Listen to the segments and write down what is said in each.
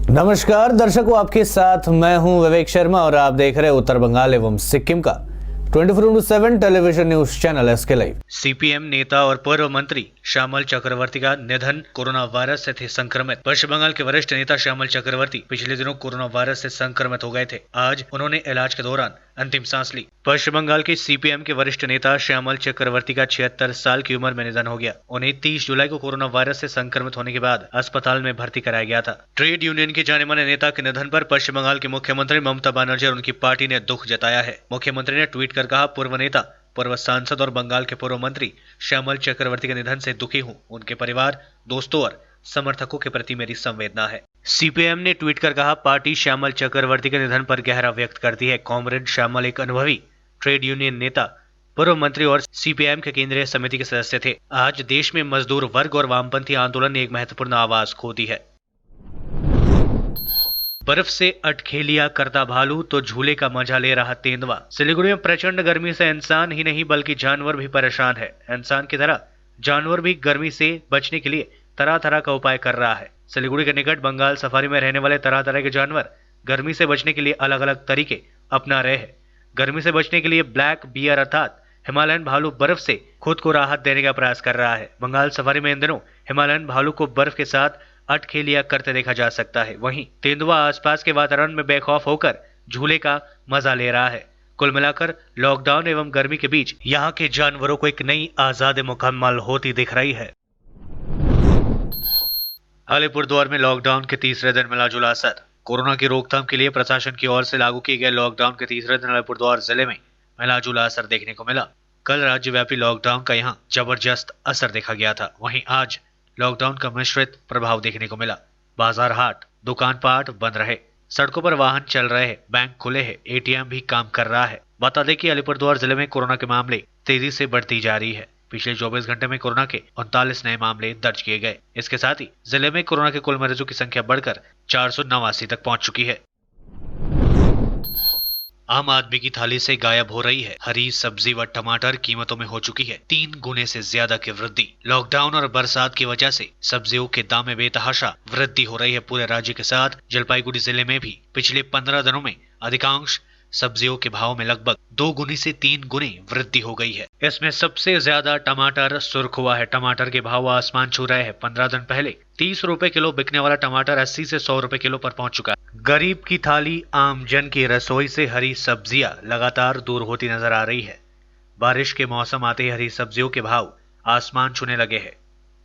नमस्कार दर्शकों, आपके साथ मैं हूं विवेक शर्मा और आप देख रहे हैं उत्तर बंगाल एवं सिक्किम का 24/7 television news channel SK live. CPM नेता और पूर्व मंत्री श्यामल चक्रवर्ती का निधन। कोरोना वायरस से थे संक्रमित। पश्चिम बंगाल के वरिष्ठ नेता श्यामल चक्रवर्ती पिछले दिनों कोरोना वायरस से संक्रमित हो गए थे। आज उन्होंने इलाज के दौरान अंतिम सांस ली। पश्चिम बंगाल के सीपीएम के वरिष्ठ नेता श्यामल चक्रवर्ती का 76 साल की उम्र में निधन हो गया। उन्हें 30 जुलाई को कोरोना वायरस से संक्रमित होने के बाद अस्पताल में भर्ती कराया गया था। ट्रेड यूनियन के जाने माने नेता के निधन पर पश्चिम बंगाल के मुख्यमंत्री ममता बनर्जी और उनकी पार्टी ने दुख जताया है। मुख्यमंत्री ने ट्वीट कर कहा, पूर्व नेता, पूर्व सांसद और बंगाल के पूर्व मंत्री श्यामल चक्रवर्ती के निधन से दुखी हूं। उनके परिवार, दोस्तों और समर्थकों के प्रति मेरी संवेदना है। सीपीएम ने ट्वीट कर कहा, पार्टी श्यामल चक्रवर्ती के निधन पर गहरा व्यक्त करती है। कॉमरेड श्यामल एक अनुभवी ट्रेड यूनियन नेता, पूर्व मंत्री और सीपीएम के केंद्रीय समिति के सदस्य थे। आज देश में मजदूर वर्ग और वामपंथी आंदोलन ने एक महत्वपूर्ण आवाज खो दी है। बर्फ से अटखेलिया करता भालू तो झूले का मजा ले रहा तेंदुआ। सिलीगुड़ी में प्रचंड गर्मी से इंसान ही नहीं बल्कि जानवर भी परेशान है। इंसान की तरह जानवर भी गर्मी से बचने के लिए तरह तरह का उपाय कर रहा है। सिलीगुड़ी के निकट बंगाल सफारी में रहने वाले तरह तरह के जानवर गर्मी से बचने के लिए अलग अलग तरीके अपना रहे हैं। गर्मी से बचने के लिए ब्लैक बियर अर्थात हिमालयन भालू बर्फ से खुद को राहत देने का प्रयास कर रहा है। बंगाल सफारी में इन दिनों हिमालयन भालू को बर्फ के साथ अटखेलिया करते देखा जा सकता है। वहीं तेंदुआ आसपास के वातावरण में बेखौफ होकर झूले का मजा ले रहा है। कुल मिलाकर लॉकडाउन एवं गर्मी के बीच यहाँ के जानवरों को एक नई आजादी मुकम्मल होती दिख रही है। अलीपुरद्वार में लॉकडाउन के तीसरे दिन मिला जुला असर। कोरोना की रोकथाम के लिए प्रशासन की ओर से लागू किए गए लॉकडाउन के तीसरे दिन अलीपुरद्वार जिले में मिला जुला असर देखने को मिला। कल राज्यव्यापी लॉकडाउन का यहाँ जबरदस्त असर देखा गया था। वहीं आज लॉकडाउन का मिश्रित प्रभाव देखने को मिला। बाजार, हाट, दुकान पाट बंद रहे, सड़कों पर वाहन चल रहे हैं, बैंक खुले हैं, एटीएम भी काम कर रहा है। बता दें कि अलीपुरद्वार जिले में कोरोना के मामले तेजी से बढ़ती जा रही है। पिछले 24 घंटे में कोरोना के 39 नए मामले दर्ज किए गए। इसके साथ ही जिले में कोरोना के कुल मरीजों की संख्या बढ़कर 489 तक पहुंच चुकी है। आम आदमी की थाली से गायब हो रही है हरी सब्जी व टमाटर। कीमतों में हो चुकी है 3 गुने से ज्यादा की वृद्धि। लॉकडाउन और बरसात की वजह से सब्जियों के दाम में बेतहाशा वृद्धि हो रही है। पूरे राज्य के साथ जलपाईगुड़ी जिले में भी पिछले 15 दिनों में अधिकांश सब्जियों के भाव में लगभग 2 गुनी से 3 गुने वृद्धि हो गई है। इसमें सबसे ज्यादा टमाटर सुर्ख हुआ है। टमाटर के भाव आसमान छू रहे हैं। 15 दिन पहले 30 रुपए किलो बिकने वाला टमाटर 80 से 100 रुपए किलो पर पहुंच चुका है। गरीब की थाली, आम जन की रसोई से हरी सब्जियां लगातार दूर होती नजर आ रही है। बारिश के मौसम आते ही हरी सब्जियों के भाव आसमान छूने लगे हैं।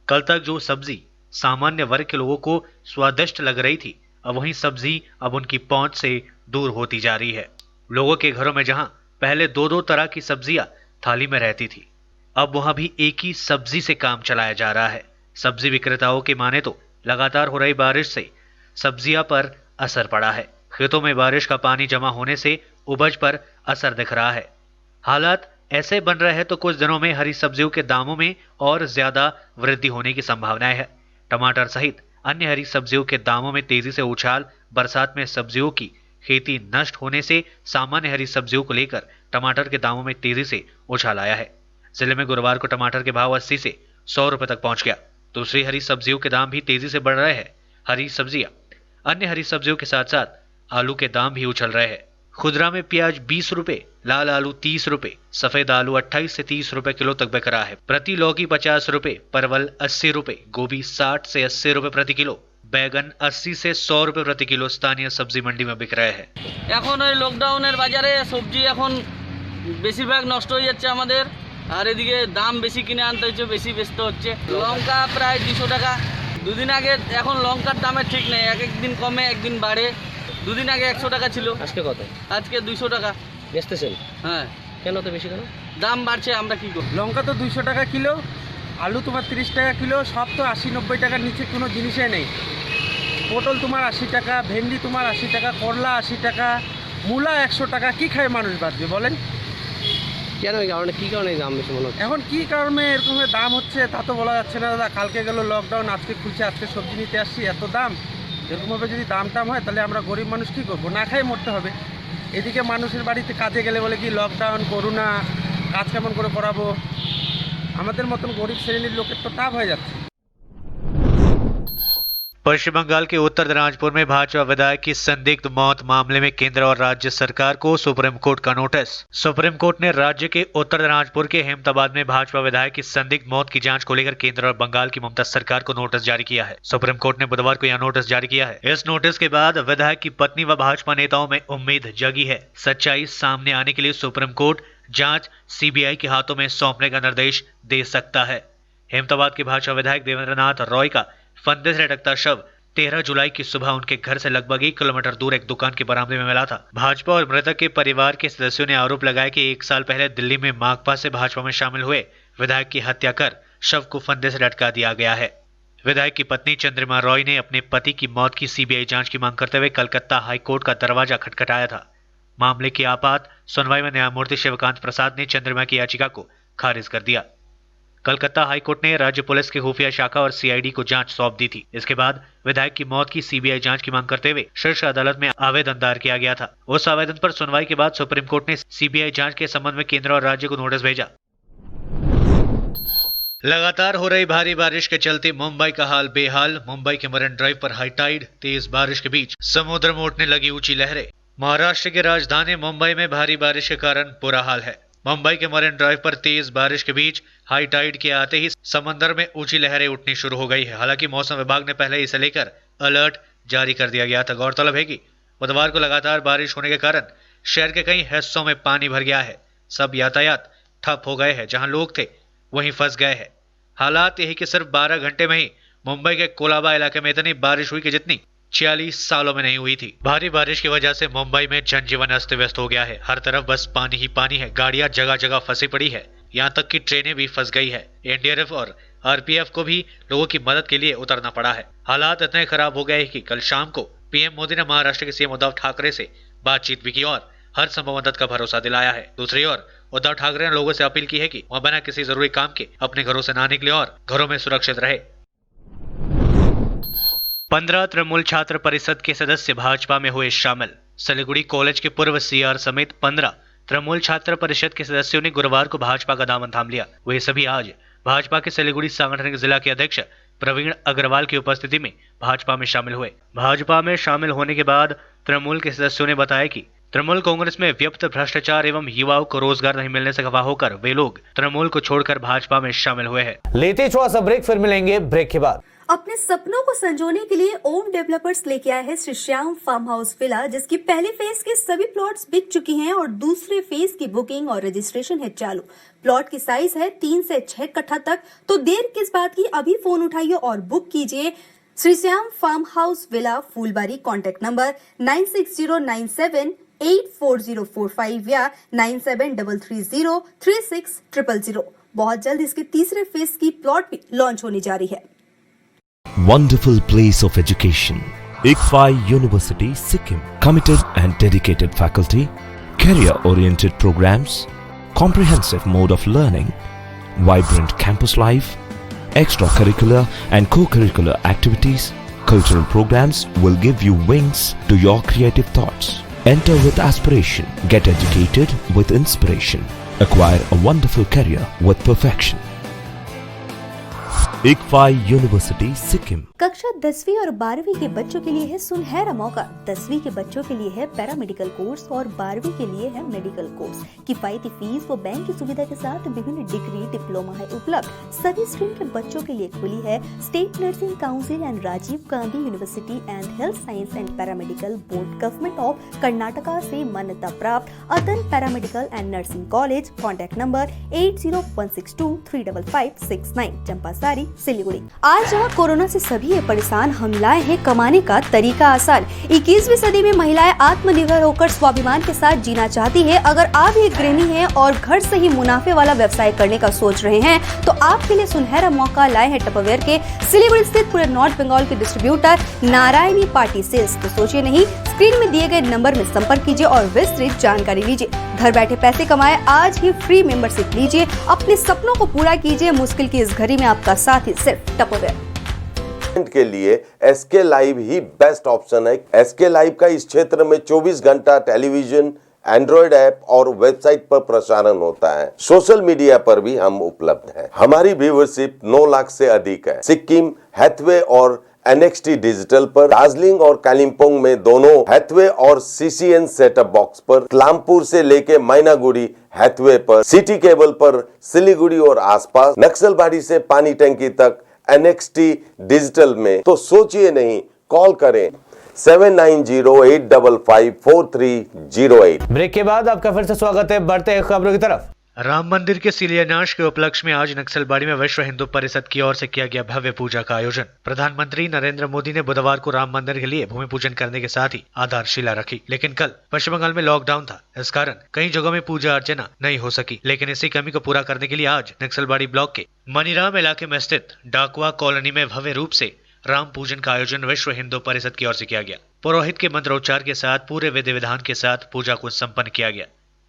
कल तक जो सब्जी सामान्य वर्ग के लोगों को स्वादिष्ट लग रही थी, अब वही सब्जी अब उनकी पहुंच से दूर होती जा रही है। लोगों के घरों में जहां पहले 2-2 तरह की सब्जियां थाली में रहती थी, अब वहां भी एक ही सब्जी से काम चलाया जा रहा है। सब्जी विक्रेताओं की माने तो लगातार हो रही बारिश से सब्जियां पर असर पड़ा है। खेतों में बारिश का पानी जमा होने से उपज पर असर दिख रहा है। हालात ऐसे बन रहे हैं तो कुछ दिनों में हरी सब्जियों के दामों में और ज्यादा वृद्धि होने की संभावनाएं है। टमाटर सहित अन्य हरी सब्जियों के दामों में तेजी से उछाल। बरसात में सब्जियों की खेती नष्ट होने से सामान्य हरी सब्जियों को लेकर टमाटर के दामों में तेजी से उछाल आया है। जिले में गुरुवार को टमाटर के भाव 80 से 100 रुपए तक पहुंच गया। दूसरी हरी सब्जियों के दाम भी तेजी से बढ़ रहे हैं। हरी सब्जियां अन्य हरी सब्जियों के साथ साथ आलू के दाम भी उछल रहे हैं। खुदरा में प्याज 20 रुपए, लाल आलू 30 रुपए, सफेद आलू 28 से 30 रुपए किलो तक बिक रहा है। प्रति लौकी 50 रुपए, परवल 80 रुपए, गोभी 60 से 80 रुपए प्रति किलो, बैगन 80 से 100 रुपए प्रति किलो स्थानीय सब्जी मंडी में बिक रहे हैं। এখন ওই লকডাউনের বাজারে সবজি এখন বেশিরভাগ নষ্ট হয়ে যাচ্ছে আমাদের, আর এদিকে দাম বেশি কিনে আনতে হচ্ছে, বেশি বেচতে হচ্ছে। লঙ্কা প্রায় 200 টাকা। দুদিন আগে এখন লঙ্কার দামের ঠিক নেই, এক একদিন কমে একদিন বাড়ে। দুদিন আগে 100 টাকা ছিল, আজকে কত? আজকে 200 টাকা বেচতেছেন? হ্যাঁ। কেন তো বেশি কেন? দাম বাড়ছে, আমরা কি করব? লঙ্কা তো 200 টাকা কিলো, আলু তোমার 30 টাকা কিলো, সব তো 80-90 টাকার নিচে কোনো জিনিসই নেই। পটল তোমার 80 টাকা, ভেন্ডি তোমার 80 টাকা, করলা 80 টাকা, মূলা 100 টাকা। কি খায় মানুষ বাঁচবে বলেন? কেন এই কারণে, কি কারণে দাম বেশি মনে হচ্ছে? এখন কি কারণে এরকম দাম হচ্ছে তা তো বলা যাচ্ছে না দাদা। কালকে গেল লকডাউন, আজকে খুলছে, আজকে সবজি নিতে আসছি, এত দাম। এরকমভাবে যদি দাম টাম হয় তাহলে আমরা গরিব মানুষ কী করবো? না খাই মরতে হবে। এদিকে মানুষের বাড়িতে কাজে গেলে বলে কি লকডাউন, করোনা, কাজ কেমন করে করাবো? আমাদের মতন গরিব শ্রেণীর লোকের তো টাফ হয়ে যাচ্ছে। पश्चिम बंगाल के उत्तर दिनाजपुर में भाजपा विधायक की संदिग्ध मौत मामले में केंद्र और राज्य सरकार को सुप्रीम कोर्ट का नोटिस। सुप्रीम कोर्ट ने राज्य के उत्तर दिनाजपुर के हेमताबाद में भाजपा विधायक की संदिग्ध मौत की जांच को लेकर केंद्र और बंगाल की ममता सरकार को नोटिस जारी किया है। सुप्रीम कोर्ट ने बुधवार को यह नोटिस जारी किया है। इस नोटिस के बाद विधायक की पत्नी व भाजपा नेताओं में उम्मीद जगी है। सच्चाई सामने आने के लिए सुप्रीम कोर्ट जांच सीबीआई के हाथों में सौंपने का निर्देश दे सकता है। हेमताबाद के भाजपा विधायक देवेंद्र नाथ रॉय का फंदे से लटकता शव 13 जुलाई की सुबह उनके घर से लगभग 1 किलोमीटर दूर एक दुकान के बरामदे में मिला था। भाजपा और मृतक के परिवार के सदस्यों ने आरोप लगाया कि 1 साल पहले दिल्ली में माकपा से भाजपा में शामिल हुए विधायक की हत्या कर शव को फंदे से लटका दिया गया है। विधायक की पत्नी चंद्रिमा रॉय ने अपने पति की मौत की सीबीआई जांच की मांग करते हुए कलकत्ता हाईकोर्ट का दरवाजा खटखटाया था। मामले की आपात सुनवाई में न्यायमूर्ति शिवकांत प्रसाद ने चंद्रिमा की याचिका को खारिज कर दिया। कलकत्ता हाईकोर्ट ने राज्य पुलिस की खुफिया शाखा और सीआईडी को जांच सौंप दी थी। इसके बाद विधायक की मौत की सीबीआई जांच की मांग करते हुए शीर्ष अदालत में आवेदन दायर किया गया था। उस आवेदन पर सुनवाई के बाद सुप्रीम कोर्ट ने सीबीआई जांच के संबंध में केंद्र और राज्य को नोटिस भेजा। लगातार हो रही भारी बारिश के चलते मुंबई का हाल बेहाल। मुंबई के मरीन ड्राइव पर हाई टाइड, तेज बारिश के बीच समुद्र में उठने लगी ऊंची लहरें। महाराष्ट्र की राजधानी मुंबई में भारी बारिश के कारण बुरा हाल है। मुंबई के मरीन ड्राइव पर तेज बारिश के बीच हाई टाइड के आते ही समंदर में ऊंची लहरें उठनी शुरू हो गई है। हालांकि मौसम विभाग ने पहले इसे लेकर अलर्ट जारी कर दिया गया था। गौरतलब है कि बुधवार को लगातार बारिश होने के कारण शहर के कई हिस्सों में पानी भर गया है। सब यातायात ठप हो गए हैं। जहां लोग थे वहीं फंस गए हैं। हालात यही कि सिर्फ 12 घंटे में ही मुंबई के कोलाबा इलाके में इतनी बारिश हुई कि जितनी 46 सालों में नहीं हुई थी। भारी बारिश की वजह से मुंबई में जनजीवन अस्त व्यस्त हो गया है। हर तरफ बस पानी ही पानी है। गाड़ियां जगह जगह फंसी पड़ी है। यहाँ तक कि ट्रेनें भी फंस गई है। एनडीआरएफ और आरपीएफ को भी लोगों की मदद के लिए उतरना पड़ा है। हालात इतने खराब हो गए कि कल शाम को पीएम मोदी ने महाराष्ट्र के सीएम उद्धव ठाकरे से बातचीत भी की और हर संभव मदद का भरोसा दिलाया है। दूसरी ओर उद्धव ठाकरे ने लोगों से अपील की है कि वह बिना किसी जरूरी काम के अपने घरों से ना निकले और घरों में सुरक्षित रहे। 15 तृणमूल छात्र परिषद के सदस्य भाजपा में हुए शामिल। सिलीगुड़ी कॉलेज के पूर्व सीआर समेत 15 तृणमूल छात्र परिषद के सदस्यों ने गुरुवार को भाजपा का दामन थाम लिया। वे सभी आज भाजपा के सिलीगुड़ी सांगठनिक जिला के अध्यक्ष प्रवीण अग्रवाल की उपस्थिति में भाजपा में शामिल हुए। भाजपा में शामिल होने के बाद तृणमूल के सदस्यों ने बताया कि तृणमूल कांग्रेस में व्याप्त भ्रष्टाचार एवं युवाओं को रोजगार नहीं मिलने से खफा होकर वे लोग तृणमूल को छोड़कर भाजपा में शामिल हुए हैं। लेते छोड़ा सा ब्रेक, फिर मिलेंगे ब्रेक के बाद। अपने सपनों को संजोने के लिए ओम डेवलपर्स लेके आए हैं Shri Shyam farm house villa, जिसकी पहले फेज के सभी प्लॉट्स बिक चुकी हैं और दूसरे फेज की बुकिंग और रजिस्ट्रेशन है चालू। प्लॉट की साइज है 3 से 6 कट्ठा तक, तो देर किस बात की, अभी फोन उठाइए और बुक कीजिए। Shri Shyam farm house villa, Phulbari. Contact number 9609784045 या 9733036000। बहुत जल्द इसके तीसरे फेज की प्लॉट भी लॉन्च होने जा रही है। Wonderful place of education. ICFI University, Sikkim. Committed and dedicated faculty, career-oriented programs, comprehensive mode of learning, vibrant campus life, extracurricular and co-curricular activities, cultural programs will give you wings to your creative thoughts. Enter with aspiration, get educated with inspiration, acquire a wonderful career with perfection. ICFI University, Sikkim. कक्षा 10वीं और 12वीं के बच्चों के लिए है सुनहरा मौका। 10वीं के बच्चों के लिए है पैरामेडिकल कोर्स और 12वीं के लिए है मेडिकल कोर्स। किफायती फीस व बैंक की सुविधा के साथ विभिन्न डिग्री डिप्लोमा है उपलब्ध। सभी स्ट्रीम के बच्चों के लिए खुली है state nursing council and Rajiv Gandhi university and health science and paramedical board, government of Karnataka से मान्यता प्राप्त Adan paramedical and nursing college. Contact number 8016235569, Champasari, Siliguri. आज जहाँ कोरोना से सभी है परेशान, हम लाए हैं कमाने का तरीका आसान। 21वीं सदी में महिलाएं आत्मनिर्भर होकर स्वाभिमान के साथ जीना चाहती है। अगर आप एक गृहिणी हैं और घर से ही मुनाफे वाला व्यवसाय करने का सोच रहे हैं, तो आपके लिए सुनहरा मौका लाए हैं टपरवेयर के सिलीगुड़ी स्थित पूरे नॉर्थ बंगाल के डिस्ट्रीब्यूटर नारायणी पार्टी सेल्स। तो सोचिए नहीं, स्क्रीन में दिए गए नंबर में संपर्क कीजिए और विस्तृत जानकारी लीजिए। घर बैठे पैसे कमाए, आज ही फ्री मेंबरशिप लीजिए, अपने सपनों को पूरा कीजिए। मुश्किल की इस घड़ी में आपका साथ ही सिर्फ टपरवेयर के लिए एसके लाइव ही बेस्ट ऑप्शन है। एसके लाइव का इस क्षेत्र में 24 घंटा टेलीविजन, एंड्रॉइड ऐप और वेबसाइट पर प्रसारण होता है। सोशल मीडिया पर भी हम उपलब्ध हैं। हमारी व्यूवरशिप 9 लाख से अधिक है। सिक्किम, हैथवे और NXT डिजिटल पर, दार्जिलिंग और कालिम्पोंग में दोनों हैथवे और CCN सेटअप बॉक्स पर, कलामपुर से लेके मैनागुड़ी हैथवे पर, सिटी केबल पर सिलीगुड़ी और आसपास, नक्सलबाड़ी से पानी टंकी तक NXT डिजिटल में। तो सोचिए नहीं, कॉल करें 7908554308। ब्रेक के बाद आपका फिर से स्वागत है, बढ़ते हैं खबरों की तरफ। राम मंदिर के शिलान्यास के उपलक्ष्य में आज नक्सलबाड़ी में विश्व हिंदू परिषद की ओर से किया गया भव्य पूजा का आयोजन। प्रधानमंत्री नरेंद्र मोदी ने बुधवार को राम मंदिर के लिए भूमि पूजन करने के साथ ही आधारशिला रखी, लेकिन कल पश्चिम बंगाल में लॉकडाउन था। इस कारण कई जगहों में पूजा अर्चना नहीं हो सकी, लेकिन इसी कमी को पूरा करने के लिए आज नक्सलबाड़ी ब्लॉक के मनीराम इलाके में स्थित डाकुआ कॉलोनी में भव्य रूप से राम पूजन का आयोजन विश्व हिंदू परिषद की ओर से किया गया। पुरोहित के मंत्रोच्चार के साथ पूरे विधि विधान के साथ पूजा को संपन्न किया गया।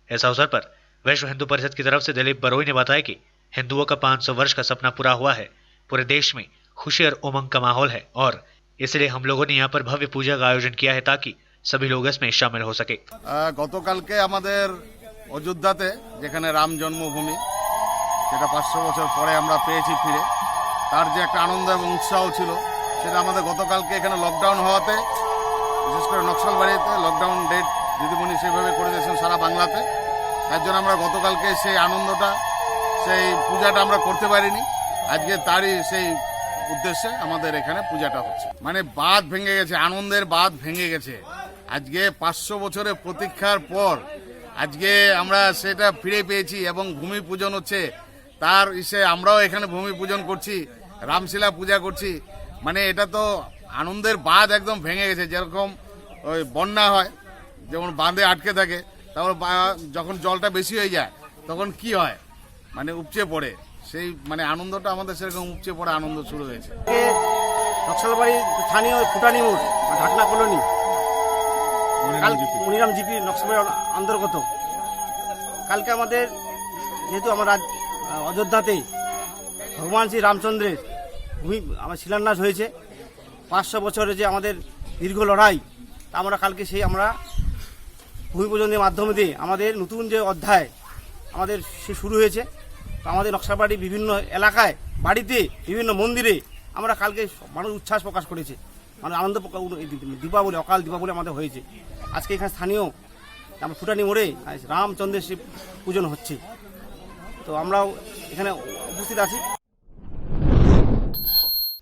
इस अवसर पर विश्व हिंदू परिषद की तरफ से दिलीप बरोई ने बताया कि हिंदुओं का 500 वर्ष का सपना पूरा हुआ है। पूरे देश में खुशी और उमंग का माहौल है और इसलिए हम लोगों ने यहाँ पर भव्य पूजा का आयोजन किया है ताकि सभी लोग इसमें शामिल हो सके। গতকালকে আমাদের অযোধ্যাতে যেখানে রাম জন্মভূমি, সেটা 500 বছর পরে আমরা পেয়েছি ফিরে, তার যে একটা আনন্দ এবং উৎসাহ ছিল সেটা আমাদের গতকালকে এখানে লকডাউন হওয়াতে, বিশেষ করে নকশালবাড়িতে লকডাউন ডেট দিদিমণি সেভাবে করে দিয়েছেন সারা বাংলাতে, তার জন্য আমরা গতকালকে সেই আনন্দটা, সেই পূজাটা আমরা করতে পারিনি। আজকে তারই সেই উদ্দেশ্যে আমাদের এখানে পূজাটা হচ্ছে। মানে বাঁধ ভেঙে গেছে, আনন্দের বাঁধ ভেঙে গেছে। আজকে 500 বছরের প্রতীক্ষার পর আজকে আমরা সেটা ফিরে পেয়েছি এবং ভূমি পূজন হচ্ছে। তার ইসে আমরাও এখানে ভূমি পূজন করছি, রামশিলা পূজা করছি। মানে এটা তো আনন্দের বাঁধ একদম ভেঙে গেছে। যেরকম ওই বন্যা হয়, যেমন বাঁধে আটকে থাকে, তারপর যখন জলটা বেশি হয়ে যায় তখন কি হয়, মানে উপচে পড়ে, সেই মানে আনন্দটা আমাদের সেরকম উপচে পড়ে আনন্দ শুরু হয়েছে। নকশালবাড়ি স্থানীয় ফুটানি মোড়, ঢাকনা কলোনি, মনিরাম জিপি নকশালবাড়ির অন্তর্গত। কালকে আমাদের যেহেতু আমরা অযোধ্যাতে ভগবান শ্রী রামচন্দ্রের ভূমি আমার শিলান্যাস হয়েছে, 500 বছরের যে আমাদের দীর্ঘ লড়াই, তা আমরা কালকে সেই আমরা ভূমি পূজনের মাধ্যমে দিয়ে আমাদের নতুন যে অধ্যায় আমাদের সে শুরু হয়েছে। তো আমাদের নকশালবাড়ির বিভিন্ন এলাকায়, বাড়িতে, বিভিন্ন মন্দিরে আমরা কালকে মানুষ উচ্ছ্বাস প্রকাশ করেছে, মানে আনন্দ দীপাবলি, অকাল দীপাবলি আমাদের হয়েছে। আজকে এখানে স্থানীয় আমরা ফুটানি মোড়ে রামচন্দ্রের শিব পূজন হচ্ছে, তো আমরাও এখানে উপস্থিত আছি।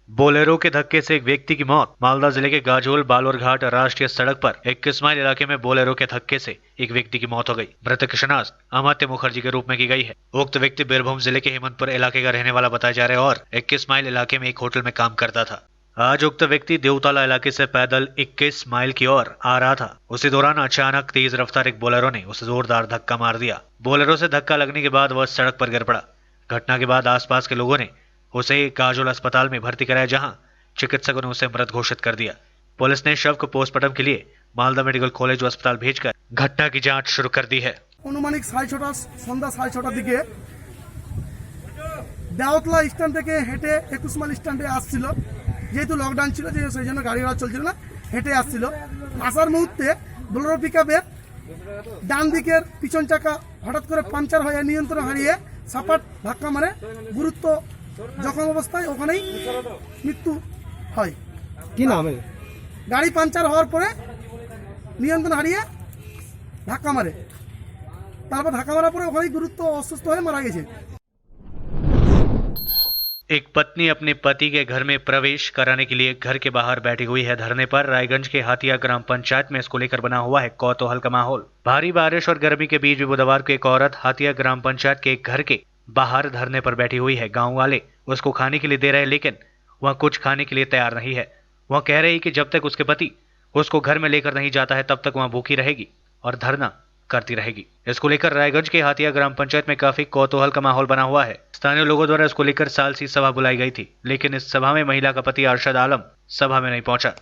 बोलेरो के धक्के से एक व्यक्ति की मौत। मालदा जिले के गाजोल बालोरघाट राष्ट्रीय सड़क पर 21 माइल इलाके में बोलेरो के धक्के से एक व्यक्ति की मौत हो गई। मृतक की शिनाख्त अमात्य मुखर्जी के रूप में की गई है। उक्त व्यक्ति बीरभूम जिले के हेमंतपुर इलाके का रहने वाला बताया जा रहा है और 21 माइल इलाके में एक होटल में काम करता था। आज उक्त व्यक्ति देवताला इलाके से पैदल 21 माइल की ओर आ रहा था। उसी दौरान अचानक तेज रफ्तार एक बोलेरो ने उसे जोरदार धक्का मार दिया। बोलेरो से धक्का लगने के बाद वह सड़क पर गिर पड़ा। घटना के बाद आसपास के लोगों ने उसे गाजोल अस्पताल में भर्ती कराया, जहां चिकित्सकों ने उसे मृत घोषित कर दिया। पुलिस ने शव को पोस्टमार्टम के लिए मालदा मेडिकल कॉलेज व अस्पताल भेजकर घटना की जांच शुरू कर दी है। অনুমানিক সন্ধ্যা 6:30 দিকে দেওতলা স্ট্যান্ড থেকে হেঁটে 21 মাইল স্ট্যান্ডে আসছিল। যেহেতু লকডাউন ছিল, যে সেই জন্য গাড়ি ঘোড়া চলছিল না, হেঁটে আসছিল। আসার মুহূর্তে বোলেরো পিকআপের ডান দিকের পিছন চাকা হঠাৎ করে পাঞ্চার হয়ে নিয়ন্ত্রণ হারিয়ে সাপাট ধাক্কা মারে, গুরুত্ব জখম অবস্থায় ওখানেই মৃত্যু হয়। কি নাম? গাড়ি পাঞ্চার হওয়ার পরে নিয়ন্ত্রণ হারিয়ে ধাক্কা মারে, তারপর ধাক্কা মারার পরে ওখানেই গুরুত্ব অসুস্থ হয়ে মারা গেছে। एक पत्नी अपने पति के घर में प्रवेश कराने के लिए घर के बाहर बैठी हुई है धरने पर। रायगंज के हातिया ग्राम पंचायत में इसको लेकर बना हुआ है कौतूहल का माहौल। भारी बारिश और गर्मी के बीच भी बुधवार को एक औरत हातिया ग्राम पंचायत के एक घर के बाहर धरने पर बैठी हुई है। गांव वाले उसको खाने के लिए दे रहे, लेकिन वह कुछ खाने के लिए तैयार नहीं है। वह कह रही कि जब तक उसके पति उसको घर में लेकर नहीं जाता है तब तक वह भूखी रहेगी और धरना करती रहेगी। इसको लेकर रायगंज के हातिया ग्राम पंचायत में काफी कौतूहल का माहौल बना हुआ है। स्थानीय लोगों द्वारा इसको लेकर सालसी सभा बुलाई गई थी, लेकिन इस सभा में महिला का पति अरशद आलम सभा में नहीं पहुंचा।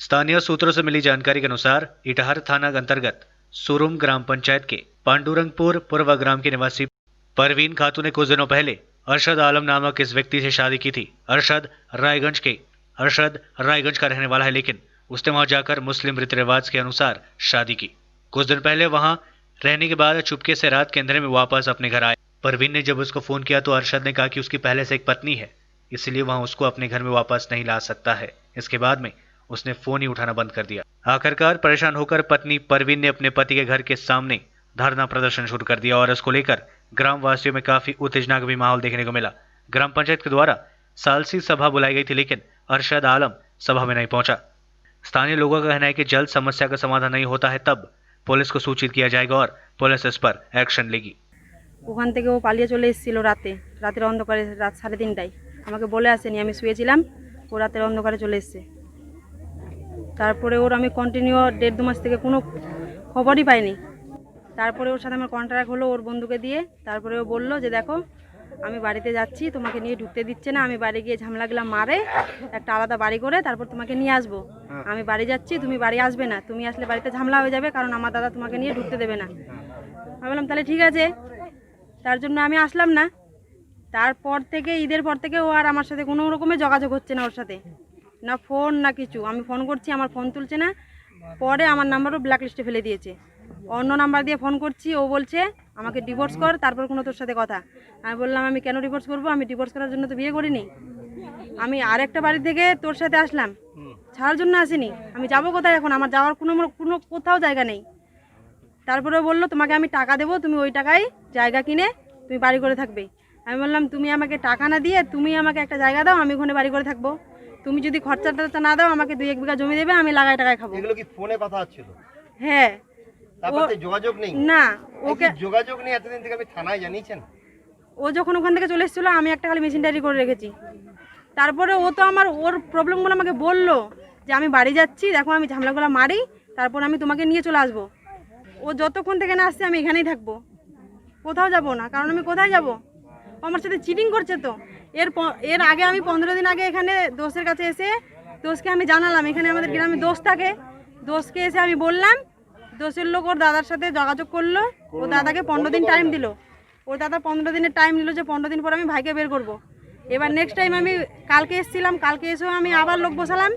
स्थानीय सूत्रों से मिली जानकारी के अनुसार इटहर थाना अंतर्गत सुरुम ग्राम पंचायत के पांडुरंगपुर पूर्व ग्राम की निवासी परवीन खातू ने कुछ दिनों पहले अरशद आलम नामक इस व्यक्ति से शादी की थी। अरशद रायगंज का रहने वाला है, लेकिन उसने वहां जाकर मुस्लिम रीति रिवाज के अनुसार शादी की। कुछ दिन पहले वहां रहने के बाद चुपके से रात के अंधेरे में वापस अपने घर आए। परवीन ने जब उसको फोन किया तो अरशद ने कहा कि उसकी पहले से एक पत्नी है, इसलिए वहां उसको अपने घर में वापस नहीं ला सकता है। इसके बाद में उसने फोन ही उठाना बंद कर दिया। आखिरकार परेशान होकर पत्नी परवीन ने अपने पति के घर के सामने धरना प्रदर्शन शुरू कर दिया और इसको लेकर ग्राम वासियों में काफी उत्तेजना का भी माहौल देखने को मिला। ग्राम पंचायत के द्वारा सालसी सभा बुलाई गई थी, लेकिन अरशद आलम सभा में नहीं पहुंचा। स्थानीय लोगों का कहना है कि जल्द समस्या का समाधान नहीं होता है तब पुलिस को सूचित किया जाएगा और पुलिस इस पर एक्शन लेगी। ওখান থেকে ও পালিয়ে চলে এসেছিল রাতের অন্ধকারে, রাত 3:30টায় আমাকে বলে আসেনি, আমি শুয়েছিলাম, ও রাতের অন্ধকারে চলে এসেছে। তারপরে ওর আমি কন্টিনিউ 1.5-2 মাস থেকে কোনো খবরই পাইনি। তারপরে ওর সাথে আমার কন্ট্রাক্ট হলো ওর বন্ধুকে দিয়ে। তারপরে ও বললো যে দেখো আমি বাড়িতে যাচ্ছি, তোমাকে নিয়ে ঢুকতে দিচ্ছে না, আমি বাড়ি গিয়ে ঝামেলাগুলা মারে একটা আলাদা বাড়ি করে তারপর তোমাকে নিয়ে আসবো। আমি বাড়ি যাচ্ছি, তুমি বাড়ি আসবে না, তুমি আসলে বাড়িতে ঝামেলা হয়ে যাবে, কারণ আমার দাদা তোমাকে নিয়ে ঢুকতে দেবে না। আমি বললাম তাহলে ঠিক আছে, তার জন্য আমি আসলাম না। তারপর থেকে ঈদের পর থেকে ও আর আমার সাথে কোনো রকমের যোগাযোগ হচ্ছে না, ওর সাথে না ফোন না কিছু। আমি ফোন করছি, আমার ফোন তুলছে না। পরে আমার নাম্বারও ব্ল্যাক লিস্টে ফেলে দিয়েছে, অন্য নাম্বার দিয়ে ফোন করছি, ও বলছে আমাকে ডিভোর্স কর, তারপর কোনো তোর সাথে কথা। আমি বললাম আমি কেন ডিভোর্স করবো, আমি ডিভোর্স করার জন্য তো বিয়ে করিনি, আমি আরেকটা বাড়ি থেকে তোর সাথে আসলাম, ছাড়ার জন্য আসিনি। আমি যাবো কোথায় এখন, আমার যাওয়ার কোনো কোথাও জায়গা নেই। তারপরে বললো তোমাকে আমি টাকা দেবো, তুমি ওই টাকায় জায়গা কিনে তুমি বাড়ি করে থাকবে। আমি বললাম তুমি আমাকে টাকা না দিয়ে তুমি আমাকে একটা জায়গা দাও, আমি ওখানে বাড়ি করে থাকবো। তুমি যদি খরচাটা না দাও, আমাকে 2-1 বিঘা জমি দেবে, আমি লাগাই টাকায় খাবো। এগুলো কি ফোনে কথা হচ্ছিল? হ্যাঁ। তারপরে যোগাযোগ নেই? না, ওকে যোগাযোগ নেই এতদিন থেকে আপনি থানায় জানিয়েছেন? ও যখন ওখান থেকে চলে এসেছিলো আমি একটা খালি মেশিন ডায়েরি করে রেখেছি। তারপরে ও তো ওর প্রবলেমগুলো আমাকে বললো যে আমি বাড়ি যাচ্ছি, দেখো আমি ঝামেলাগুলো মারি, তারপর আমি তোমাকে নিয়ে চলে আসবো। ও যতক্ষণ থেকে না আসছে আমি এখানেই থাকবো, কোথাও যাব না, কারণ আমি কোথায় যাব? ও আমার সাথে চিটিং করছে। তো এর আগে আমি 15 দিন আগে এখানে দোষের কাছে এসে দোষকে আমি জানালাম, এখানে আমাদের গ্রামে দোষ থাকে, দোষকে এসে আমি বললাম, দোষের লোক ওর দাদার সাথে যোগাযোগ করলো, ও দাদাকে 15 দিন টাইম দিল। ওর দাদা 15 দিনের টাইম নিল যে 15 দিন পর আমি ভাইকে বের করব। এবার নেক্সট টাইম আমি কালকে এসেছিলাম, কালকে এসেও আমি আবার লোক বসালাম।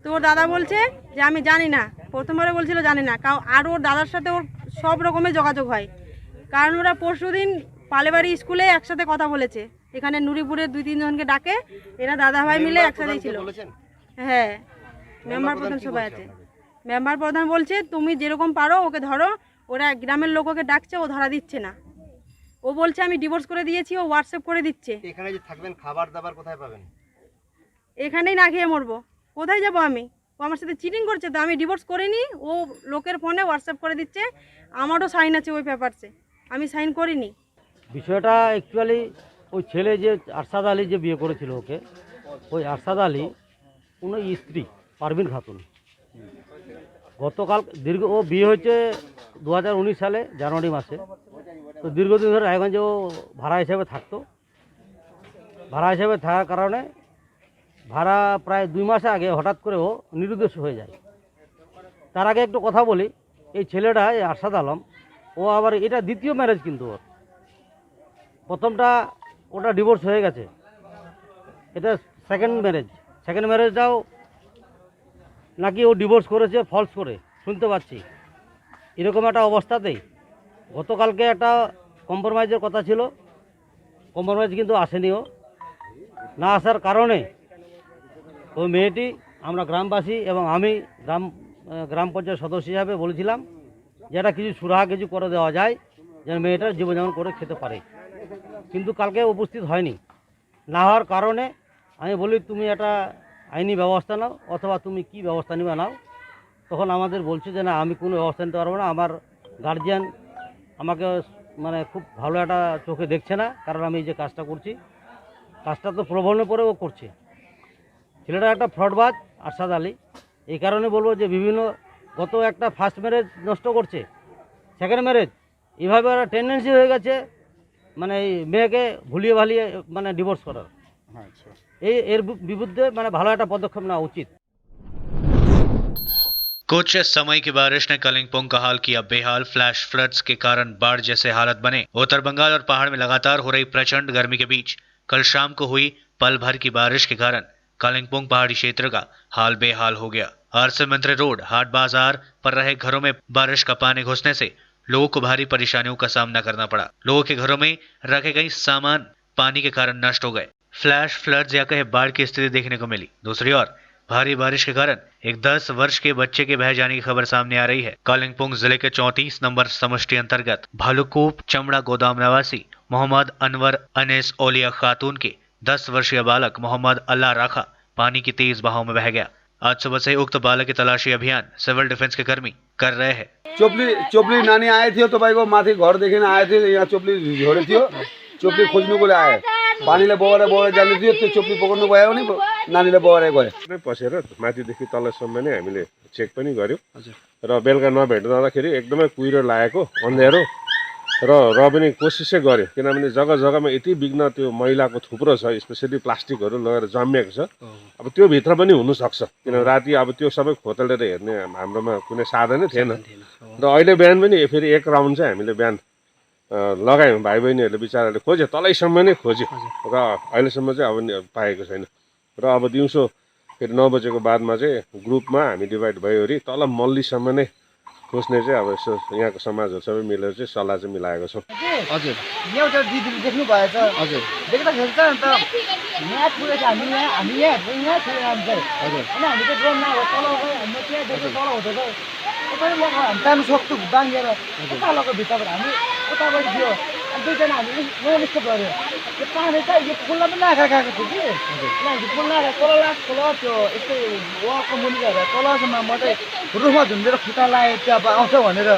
তো ওর দাদা বলছে যে আমি জানি না, প্রথমবারে বলছিল জানি না, আর ওর দাদার সাথে ওর সব রকমের যোগাযোগ হয়, কারণ ওরা পরশুদিন পালেবাড়ি স্কুলে একসাথে কথা বলেছে। এখানে নুরিপুরের 2-3 জনকে ডাকে, এরা দাদা ভাই মিলে একসাথেই ছিল। হ্যাঁ, মেম্বার প্রধান সবাই আছে। মেম্বার প্রধান বলছে তুমি যেরকম পারো ওকে ধরো, ওরা গ্রামের লোক ওকে ডাকছে, ও ধরা দিচ্ছে না। ও বলছে আমি ডিভোর্স করে দিয়েছি, ও হোয়াটসঅ্যাপ করে দিচ্ছে। এখানে যে থাকবেন খাবার দাবার কোথায় পাবেন? এখানেই না খেয়ে মরবো, কোথায় যাব আমি? ও আমার সাথে চিটিং করছে। তো আমি ডিভোর্স করিনি, ও লোকের ফোনে হোয়াটসঅ্যাপ করে দিচ্ছে, আমারও সাইন আছে ওই পেপারসে, আমি সাইন করিনি। বিষয়টা অ্যাকচুয়ালি ওই ছেলে যে আরশাদ আলী যে বিয়ে করেছিল ওকে, ওই আরশাদ আলী ওনার স্ত্রী পারভিন খাতুন গতকাল ও বিয়ে হয়েছে 2019 সালে জানুয়ারি মাসে। তো দীর্ঘদিন ধরে রায়গঞ্জে ও ভাড়া হিসাবে থাকতো। ভাড়া হিসাবে থাকার কারণে ভাড়া প্রায় 2 মাস আগে হঠাৎ করে ও নিরুদ্দেশ হয়ে যায়। তার আগে একটু কথা বলি, এই ছেলেটা এই আরশাদ আলম, ও আবার এটা দ্বিতীয় ম্যারেজ, কিন্তু ওর প্রথমটা ওটা ডিভোর্স হয়ে গেছে, এটা সেকেন্ড ম্যারেজটাও নাকি ও ডিভোর্স করেছে ফলস করে, শুনতে পাচ্ছি। এরকম একটা অবস্থাতেই গতকালকে একটা কম্প্রোমাইজের কথা ছিল, কম্প্রোমাইজ কিন্তু আসেনি। ও না আসার কারণে ওই মেয়েটি, আমরা গ্রামবাসী এবং আমি গ্রাম পঞ্চায়েত সদস্য হিসাবে বলেছিলাম যে এটা কিছু সুরাহা কিছু করে দেওয়া যায় যেন মেয়েটার জীবনযাপন করে খেতে পারে, কিন্তু কালকে উপস্থিত হয়নি। না হওয়ার কারণে আমি বলি তুমি একটা আইনি ব্যবস্থা নাও, অথবা তুমি কি ব্যবস্থা নিবে নাও। তখন আমাদের বলছে যে না, আমি কোনো ব্যবস্থা নিতে পারবো না, আমার গার্জিয়ান আমাকে মানে খুব ভালো একটা চোখে দেখছে না, কারণ আমি যে কাজটা করছি, কাজটা তো প্রবলেমে পড়ে ও করছে। ছেলেটা একটা ফ্রডবাজ আরশাদ আলী। এই কারণে বলবো যে বিভিন্ন গত একটা ফার্স্ট ম্যারেজ নষ্ট করছে, সেকেন্ড ম্যারেজ, এভাবে ওরা টেন্ডেন্সি হয়ে গেছে মানে এই মেয়েকে ভুলিয়ে ভালিয়ে মানে ডিভোর্স করার। এর বিরুদ্ধে মানে ভালো একটা পদক্ষেপ নেওয়া উচিত। कुछ समय की बारिश ने कलिंगपोंग का हाल किया बेहाल। फ्लैश फ्लड्स के कारण बाढ़ जैसे हालत बने। उत्तर बंगाल और पहाड़ में लगातार हो रही प्रचंड गर्मी के बीच कल शाम को हुई पल भर की बारिश के कारण कलिंगपोंग पहाड़ी क्षेत्र का हाल बेहाल हो गया। आरसी मंत्री रोड हाट बाजार पर रहे घरों में बारिश का पानी घुसने से लोगों को भारी परेशानियों का सामना करना पड़ा। लोगों के घरों में रखे गए सामान पानी के कारण नष्ट हो गए। फ्लैश फ्लड्स या कहे बाढ़ की स्थिति देखने को मिली। दूसरी ओर भारी बारिश के कारण एक 10 वर्ष के बच्चे के बह जाने की खबर सामने आ रही है। कालिंपोंग जिले के 34 नंबर समष्टि अंतर्गत भालूकूप चमड़ा गोदाम निवासी मोहम्मद अनवर अनेस ओलिया खातून के 10 वर्षीय बालक मोहम्मद अल्लाह राखा पानी की तेज बहाव में बह गया। आज सुबह से उक्त बालक की तलाशी अभियान सिविल डिफेंस के कर्मी कर रहे हैं। चोपली नानी आए थे तो भाई को माथि घर देखेन आए थे, यहाँ चोपली झोडे थियो, चोपली खोज्नुको लागि आए, पानीले बगेर जाने थियो, त्यो चोपली पकड्नु गयो नि नानीले बगेर गयो। पसेर माथिदेखि तलसम्म नै हामीले चेक पनि गर्यौँ र बेलुका नभेट्दाखेरि एकदमै कुहिरो लागेको अँध्यारो र पनि कोसिसै गर्यो, किनभने जग्गा जग्गामा यति बिघ्न त्यो मैलाको थुप्रो छ, स्पेसली प्लास्टिकहरू लगेर जमिएको छ। अब त्यो भित्र पनि हुनसक्छ, किनभने राति अब त्यो सबै खोतलेर हेर्ने हाम्रोमा कुनै साधनै थिएन र अहिले बिहान पनि फेरि एक राउन्ड चाहिँ हामीले बिहान लगायौँ। भाइ बहिनीहरूले बिचाराले खोज्यो, तलैसम्म नै खोज्यो र अहिलेसम्म चाहिँ अब पाएको छैन र अब दिउँसो फेरि 9 बजेको बादमा चाहिँ ग्रुपमा हामी डिभाइड भइवरी तल मल्लीसम्म नै खोज्ने चाहिँ अब यसो यहाँको समाजहरू सबै मिलेर चाहिँ सल्लाह चाहिँ मिलाएको छौँ। हजुर एउटा दिदीले देख्नु भएछ, हजुर देख्दाखेरि चाहिँ अन्त यहाँ पुगेछ, हामी यहाँ थियो हामी चाहिँ, हजुर होइन हामी चाहिँ ड्रोन नभए तल गयो, हामी त्यहाँ देख्यो तल हुँदैछ, उतै लग हामी जानु सक्छौँ बाङ्गेर, उता लग भित्रबाट हामी उताबाट थियो, अनि दुईजना हामीले नन स्टप गऱ्यो। त्यो पानी चाहिँ यो खोल्ला पनि नाखा खाएको थियो कि, किनभने खोल्ला खोल त्यो यस्तै वलको मुनि गएर तलसम्म मात्रै रुखमा झुन्डेर खुट्टा लाग्यो, त्यो अब आउँछ भनेर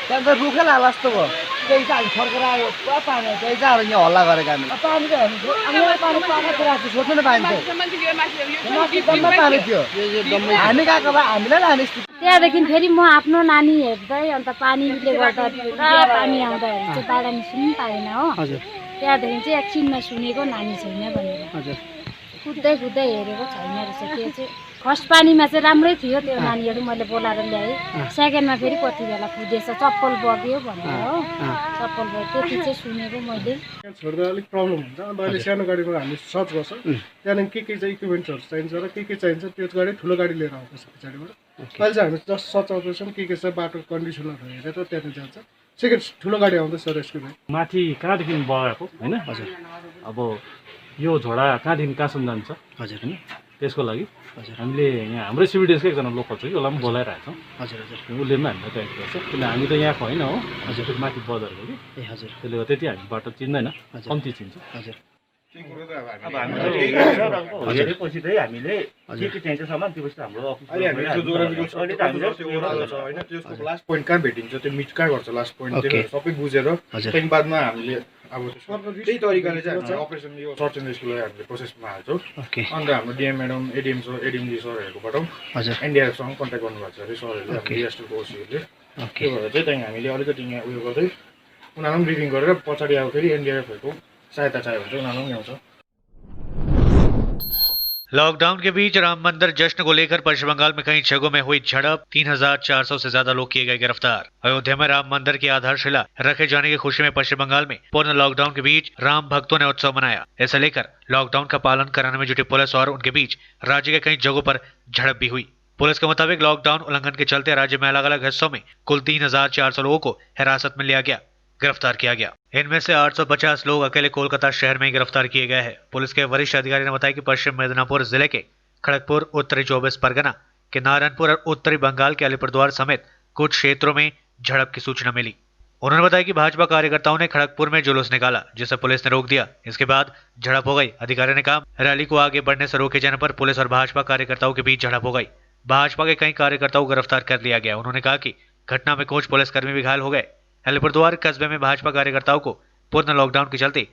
त्यहाँदेखि रुखै लाग्ला जस्तो भयो। त्यही चाहिँ हामी फर्केर आयो, पुरा पानी आयो, त्यही चाहिँ यहाँ हल्ला गरेको हामी पानी चाहिँ हामी पानी पाएको राख्छु सोध्नु न पानी चाहिँ पानी थियो, हामी गएको भए हामीलाई लाने स्थिति। त्यहाँदेखि फेरि म आफ्नो नानी हेर्दै अन्त पानीले गर्दा पुरा पानी आउँदाखेरि चाहिँ बाहिर निस्किनु पाएन हो। त्यहाँदेखि चाहिँ एकछिनमा सुनेको नानी छैन भनेर कुद्दै हेरेको छैन रहेछ। त्यो चाहिँ फर्स्ट पानीमा चाहिँ राम्रै थियो, त्यो नानीहरू मैले बोलाएर ल्याएँ। सेकेन्डमा फेरि कति बेला कुदेछ, चप्पल बग्यो भनेर हो, चप्पल बग्यो त्यति चाहिँ सुनेको मैले। छोड्दा अलिक प्रब्लम हुन्छ, अन्त अहिले सानो गाडीबाट हामी सर्च गर्छौँ, त्यहाँदेखि के चाहिँ इक्विपमेन्ट्सहरू चाहिन्छ र के चाहिन्छ त्यो गाडी ठुलो गाडी लिएर आउँदैछ पछाडिबाट। अहिले चाहिँ हामी जस्ट सर्च आउँदैछौँ के छ बाटोको कन्डिसनहरू हेरेर त्यहाँदेखि जान्छ। सेकेन्ड ठुलो गाडी आउँदैछ रेस्क्यु गाडी। माथि कहाँदेखि बगाएको होइन? हजुर अब यो झोडा कहाँदेखि कहाँसम्म जान्छ? हजुर होइन त्यसको लागि हामीले यहाँ हाम्रै सिभिडिएसको एकजना लोकल छ कि उसलाई पनि बोलाइरहेको छौँ। हजुर उसले पनि हामीलाई गाइड गर्छ, किन हामी त यहाँको होइन हो, हजुर माथि बजारको कि। ए हजुर त्यसले गर्दा त्यति हामी बाटो चिन्दैन, कम्ती चिन्छ। हजुर अब हामीले पछि चाहिँ हामीले के चाहिन्छ सामान त्यो पछि हाम्रो त्यसको लास्ट पोइन्ट कहाँ भेटिन्छ, त्यो मिट कहाँ गर्छ लास्ट पोइन्ट, त्यो सबै बुझेर त्यहाँदेखि बादमा हामीले अब त्यही तरिकाले चाहिँ हामी अपरेसन यो सर्च एन्ड रेस्क्युलाई हामीले प्रोसेसमा हाल्छौँ। अन्त हाम्रो डिएम म्याडम एडिएम एडिएमजी सरहरूकोबाट एनडिआरएफसँग कन्ट्याक्ट गर्नुभएको छ अरे सरहरूले, डिएसटीको ओसीहरूले। त्यो भएर चाहिँ त्यहाँदेखि हामीले अलिकति यहाँ उयो गर्दै उनीहरूलाई पनि ब्रिफिङ गरेर पछाडि अब फेरि एनडिआरएफहरूको सहायता चाहियो भने चाहिँ उनीहरू पनि आउँछ। लॉकडाउन के बीच राम मंदिर जश्न को लेकर पश्चिम बंगाल में कई जगहों में हुई झड़प, 3400 से ज्यादा लोग किए गए गिरफ्तार। अयोध्या में राम मंदिर की आधारशिला रखे जाने की खुशी में पश्चिम बंगाल में पूर्ण लॉकडाउन के बीच राम भक्तों ने उत्सव मनाया। इसे लेकर लॉकडाउन का पालन कराने में जुटी पुलिस और उनके बीच राज्य के कई जगहों पर झड़प भी हुई। पुलिस के मुताबिक लॉकडाउन उल्लंघन के चलते राज्य में अलग अलग हिस्सों में कुल 3400 लोगों को हिरासत में लिया गया, गिरफ्तार किया गया। इनमें से 850 लोग अकेले कोलकाता शहर में गिरफ्तार किए गए हैं। पुलिस के वरिष्ठ अधिकारी ने बताया कि पश्चिम मिदनापुर जिले के खड़गपुर, उत्तरी 24 परगना के नारायणपुर और उत्तरी बंगाल के अलीपुरद्वार समेत कुछ क्षेत्रों में झड़प की सूचना मिली। उन्होंने बताया कि भाजपा कार्यकर्ताओं ने खड़गपुर में जुलूस निकाला, जिसे पुलिस ने रोक दिया। इसके बाद झड़प हो गई। अधिकारी ने कहा, रैली को आगे बढ़ने से रोके जाने पर पुलिस और भाजपा कार्यकर्ताओं के बीच झड़प हो गई। भाजपा के कई कार्यकर्ताओं को गिरफ्तार कर लिया गया। उन्होंने कहा कि घटना में कुछ पुलिसकर्मी भी घायल हो गए। अलीपुरद्वार कस्बे में भाजपा कार्यकर्ताओं को पूर्ण लॉकडाउन के चलते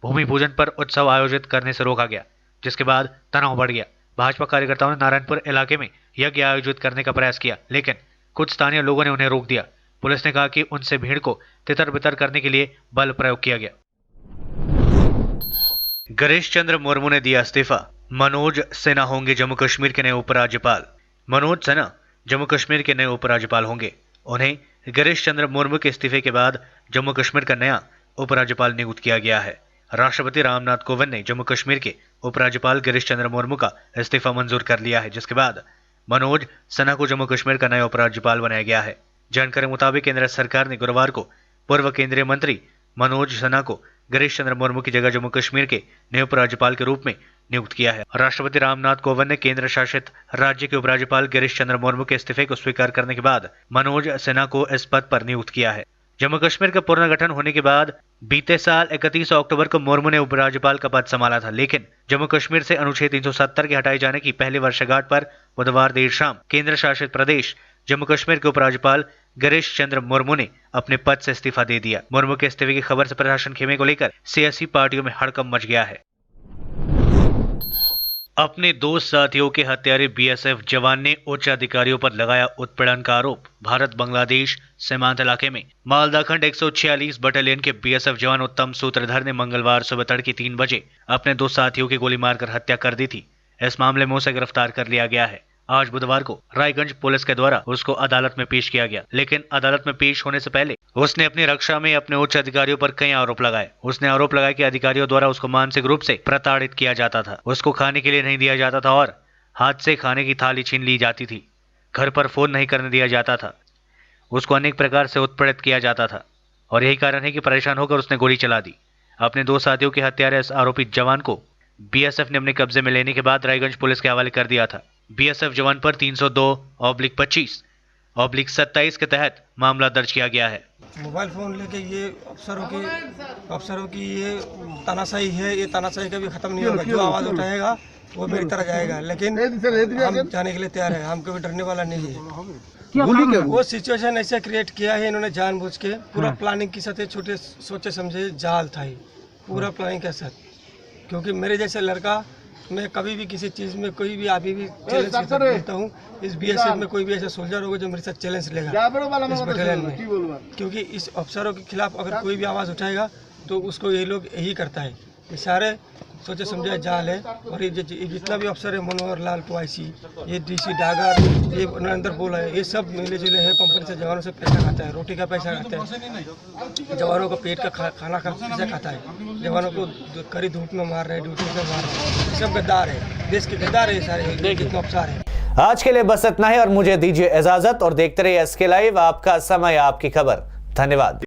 भूमि पूजन पर उत्सव आयोजित करने से रोका गया, जिसके बाद तनाव बढ़ गया। भाजपा कार्यकर्ताओं ने नारायणपुर इलाके में यज्ञ आयोजित करने का प्रयास किया, लेकिन कुछ स्थानीय लोगों ने उन्हें रोक दिया। पुलिस ने कहा कि उनसे भीड़ को तितर बितर करने के लिए बल प्रयोग किया गया। गिरीश चंद्र मुर्मू ने दिया इस्तीफा, मनोज सिन्हा होंगे जम्मू कश्मीर के नए उपराज्यपाल। मनोज सिन्हा जम्मू कश्मीर के नए उपराज्यपाल होंगे। उन्हें गिरीश चंद्र मुर्मू के इस्तीफे के बाद जम्मू कश्मीर का नया उपराज्यपाल नियुक्त किया गया है। राष्ट्रपति रामनाथ कोविंद ने जम्मू कश्मीर के उपराज्यपाल गिरीश चंद्र मुर्मू का इस्तीफा मंजूर कर लिया है, जिसके बाद मनोज सिन्हा को जम्मू कश्मीर का नया उपराज्यपाल बनाया गया है। जानकारी मुताबिक केंद्र सरकार ने गुरुवार को पूर्व केंद्रीय मंत्री मनोज सिन्हा को गिरीश चंद्र मुर्मू की जगह जम्मू कश्मीर के नए उपराज्यपाल के रूप में नियुक्त किया है। राष्ट्रपति रामनाथ कोविंद ने केंद्र शासित राज्य के उपराज्यपाल गिरीश चंद्र मुर्मू के इस्तीफे को स्वीकार करने के बाद मनोज सिन्हा को इस पद पर नियुक्त किया है। जम्मू कश्मीर का पुनर्गठन होने के बाद बीते साल 31 अक्टूबर को मुर्मू ने उपराज्यपाल का पद संभाला था, लेकिन जम्मू कश्मीर से अनुच्छेद 370 के हटाए जाने की पहली वर्षगांठ पर बुधवार देर शाम केंद्र शासित प्रदेश जम्मू कश्मीर के उपराज्यपाल गिरीश चंद्र मुर्मू ने अपने पद से इस्तीफा दे दिया। मुर्मू के इस्तीफे की खबर से प्रशासन खेमे को लेकर सियासी पार्टियों में हड़कंप मच गया है। अपने दो साथियों के हत्यारे बीएसएफ जवान ने उच्च अधिकारियों पर लगाया उत्पीड़न का आरोप। भारत बांग्लादेश सीमांत इलाके में मालदा खंड 146 बटालियन के बीएसएफ जवान उत्तम सूत्रधर ने मंगलवार सुबह तड़के 3 बजे अपने दो साथियों की गोली मारकर हत्या कर दी थी। इस मामले में उसे गिरफ्तार कर लिया गया है। आज बुधवार को रायगंज पुलिस के द्वारा उसको अदालत में पेश किया गया, लेकिन अदालत में पेश होने से पहले उसने अपनी रक्षा में अपने उच्च अधिकारियों पर कई आरोप लगाए। उसने आरोप लगाया कि अधिकारियों द्वारा उसको मानसिक रूप से प्रताड़ित किया जाता था, उसको खाने के लिए नहीं दिया जाता था और हाथ से खाने की थाली छीन ली जाती थी, घर पर फोन नहीं करने दिया जाता था, उसको अनेक प्रकार से उत्पीड़ित किया जाता था और यही कारण है कि परेशान होकर उसने गोली चला दी। अपने दो साथियों के हत्यारे आरोपित जवान को बीएसएफ ने अपने कब्जे में लेने के बाद रायगंज पुलिस के हवाले कर दिया था। बीएसएफ जवान पर 302/25/27 के तहत मामला दर्ज किया गया है। मोबाइल फ़ोन लेके ये अफसरों की ये तानाशाही है, ये तानाशाही कभी ख़त्म नहीं होगा। जो आवाज़ उठाएगा वो मेरी तरह जाएगा, लेकिन हम जाने के लिए तैयार है, हम कभी डरने वाला नहीं है। वो सिचुएशन ऐसे क्रिएट किया है इन्होंने जानबूझ के, पूरा प्लानिंग के साथ, छोटे सोचे समझे जाल था ये, पूरा प्लानिंग के साथ। क्योंकि मेरे जैसे लड़का, मैं कभी भी किसी चीज़ में कोई भी अभी भी चैलेंज करता हूँ। इस बीएसएफ में कोई भी ऐसा सोल्जर होगा जो मेरे साथ चैलेंज लेगा इस बटालियन में, क्योंकि इस अफसरों के खिलाफ अगर कोई भी आवाज़ उठाएगा तो उसको ये लोग यही करता है। ये सारे सोचे समझे जाल है। और ये जितना भी अफसर है, मनोहर लाल कुआसी, ये डीसी डागर, ये नरेंद्र बोला है, ये सब मिले जुले हैं। कंपनी से जवानों से पैसा खाता है, रोटी का पैसा खाता है, जवानों को पेट का खाना का पैसा खाता है, जवानों को कड़ी धूप में मार रहे हैं, ड्यूटी से मार रहे हैं। सब गद्दार है, देश के गद्दार है सारे जितने अफसर है। आज के लिए बस इतना ही और मुझे दीजिए इजाजत और देखते रहिए SK लाइव, आपका समय आपकी खबर। धन्यवाद।